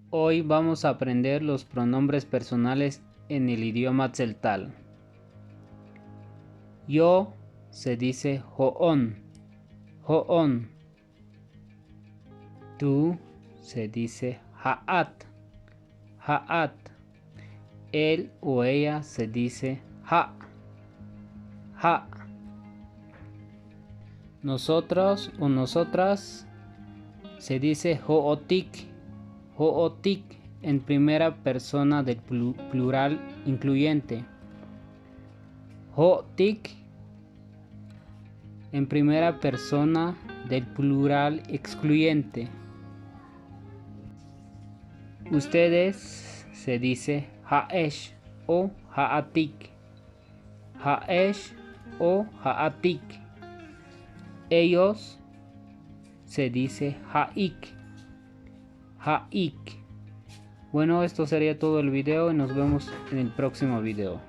Hoy vamos a aprender los pronombres personales en el idioma tzeltal. Yo se dice ho'on, ho'on. Tú se dice ha'at, ha'at. Él o ella se dice ha, ha. Nosotros o nosotras se dice ho'otik, ho'otik en primera persona del plural incluyente. Ho'tik en primera persona del plural excluyente. Ustedes se dice ha'esh o ha'atik, ha'esh o ha'atik. Ellos se dice ha'ik, ha'ik. Bueno, esto sería todo el video y nos vemos en el próximo video.